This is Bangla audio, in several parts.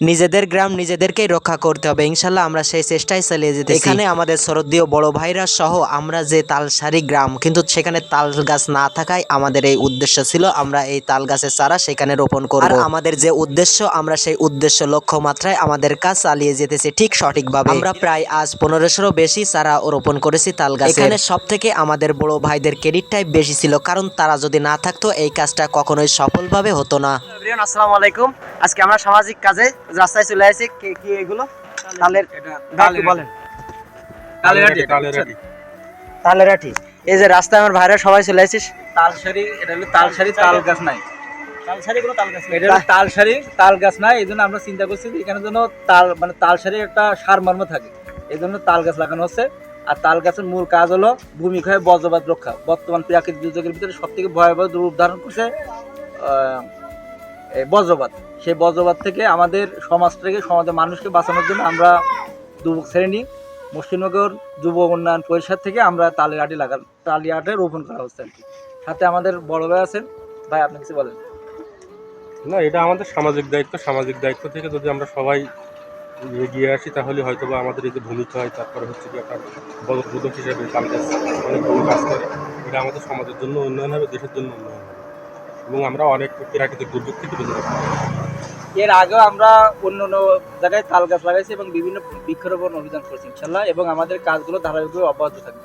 নিজেদের গ্রাম নিজেদেরকেই রক্ষা করতে হবে, ইনশাল্লাহ আমরা সেই চেষ্টাই চালিয়ে যেতেছি। এখানে আমাদের শরদীয় বড় ভাইরা সহ আমরা যে তালসারি গ্রাম, কিন্তু সেখানে তাল গাছ না থাকায় আমাদের এই উদ্দেশ্য ছিল আমরা এই তাল গাছের চারা সেখানে রোপণ করব। আর আমাদের যে উদ্দেশ্য, আমরা সেই উদ্দেশ্য লক্ষ্যমাত্রায় আমাদের কাজ চালিয়ে যেতেছি ঠিক সঠিকভাবে। আমরা প্রায় আজ 1500 বেশি চারা রোপণ করেছি তাল গাছ। এখানে সব থেকে আমাদের বড় ভাইদের ক্রেডিটটাই বেশি ছিল, কারণ তারা যদি না থাকতো এই কাজটা কখনোই সফলভাবে হতো না। আসসালামু আলাইকুম। আজকে আমরা সামাজিক কাজে রাস্তায় চলে আসি। কি এগুলো? তালের বলেন, তালেরাটি। এই যে রাস্তায় আমার ভাইরা সবাই চলে আসিস। তালসারি, এটা হলো তালসারি, তাল গাছ নাই। তালসারি কোনো তাল গাছ নেই। এটা হলো তালসারি, তাল গাছ নাই। এই জন্য আমরা চিন্তা করছি যে এখানে যেন তাল মানে তালসারি একটা সারমর্ম থাকে, এই জন্য তাল গাছ লাগানো হচ্ছে। আর তাল গাছের মূল কাজ হলো ভূমিক্ষয় বজ্রপাত রক্ষা। বর্তমান প্রাকৃতিক দুর্যোগের ভিতরে সব থেকে ভয়াবহ রূপ ধারণ করছে এই বজ্রপাত। সেই বজ্রপাত থেকে আমাদের সমাজের মানুষকে বাঁচানোর জন্য আমরা যুবক শ্রেণী মুর্শিদনগর যুব উন্নয়ন পরিষদ থেকে আমরা তালিয়াটে রোপণ করা হচ্ছে আর কি। সাথে আমাদের বড় ভাই আছেন। ভাই, আপনি কিছু বলেন। না, এটা আমাদের সামাজিক দায়িত্ব। সামাজিক দায়িত্ব থেকে যদি আমরা সবাই এগিয়ে আসি তাহলে হয়তো বা আমাদের এই যে ভূমিকা হয়, তারপরে হচ্ছে কি আপনার বদবোধক হিসেবে তাল গাছ অনেক বড় কাজ করে। এটা আমাদের সমাজের জন্য উন্নয়ন হবে, দেশের জন্য উন্নয়ন হবে, এবং আমরা অনেক প্রাকৃতিক দুর্যোগ থেকে বেঁচে থাকতে পারবো। এর আগেও আমরা অন্য জায়গায় তাল গাছ লাগাইছি এবং বিভিন্ন বৃক্ষরোপণ অভিযান করছি ইনশাল্লাহ, এবং আমাদের কাজগুলো ধারাবাহিকভাবে অব্যাহত থাকবে।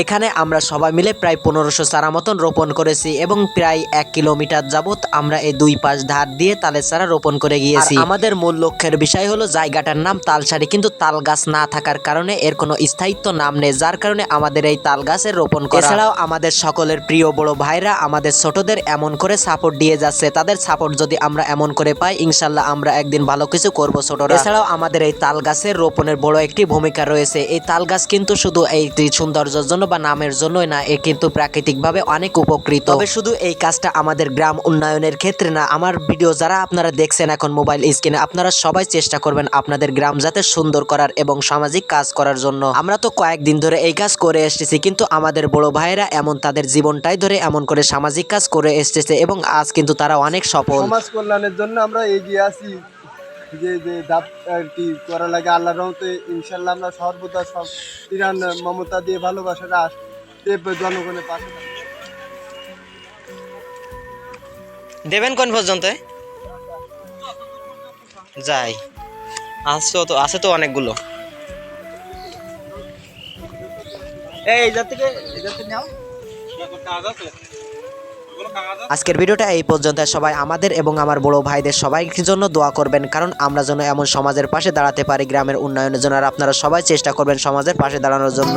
এখানে আমরা সবাই মিলে প্রায় 1500 চারা মতন রোপণ করেছি এবং প্রায় 1 কিলোমিটার যাবত আমরা এই দুই পাশ ধার দিয়ে তালের চারা রোপণ করে গিয়েছি। আমাদের মূল লক্ষ্যের বিষয় হলো জায়গাটার নাম তালসারি, কিন্তু তাল গাছ না থাকার কারণে এর কোনো স্থায়িত্ব নাম নেই, যার কারণে আমাদের এই তাল গাছের রোপণ করা। এছাড়াও আমাদের সকলের প্রিয় বড় ভাইরা আমাদের ছোটদের এমন করে সাপোর্ট দিয়ে যাচ্ছে। তাদের সাপোর্ট যদি আমরা এমন করে পাই, ইনশাল্লাহ আমরা একদিন ভালো কিছু করব ছোটরা। এছাড়াও আমাদের এই তাল গাছের রোপণের বড় একটি ভূমিকা রয়েছে। এই তাল গাছ কিন্তু শুধু এই সৌন্দর্যের জন্য বা নামের জন্যই না, এ কিন্তু প্রাকৃতিকভাবে অনেক উপকৃত। তবে শুধু এই কাজটা আমাদের গ্রাম উন্নয়নের ক্ষেত্রে না, আমার ভিডিও যারা আপনারা দেখছেন এখন মোবাইল স্ক্রিনে, আপনারা সবাই চেষ্টা করবেন আপনাদের গ্রাম যাতে সুন্দর করার এবং সামাজিক কাজ করার জন্য। আমরা তো কয়েকদিন ধরে এই কাজ করে এসেছি, কিন্তু আমাদের বড় ভাইয়েরা এমন তাদের জীবনটাই ধরে এমন করে সামাজিক কাজ করে এসেছে এবং আজ কিন্তু তারা অনেক সফল। সমাজ কল্যাণের জন্য আমরা এগিয়ে আছি, যে ধাপ আর কি করা লাগে। আল্লাহর রহমতে ইনশাল্লাহ আমরা সর্বদা সব ইরান মমতা দিয়ে ভালোবাসাটা জনগণের পাশে দেবেন কোন পর্যন্ত যাই? আছে তো অনেকগুলো। এই জাত থেকে নাও। আজকের ভিডিওটা এই পর্যন্ত। সবাই আমাদের এবং আমার বড় ভাইদের সবাইকে জন্য দোয়া করবেন, কারণ আমরা যেন এমন সমাজের পাশে দাঁড়াতে পারি গ্রামের উন্নয়নের জন্য। আর আপনারা সবাই চেষ্টা করবেন সমাজের পাশে দাঁড়ানোর জন্য।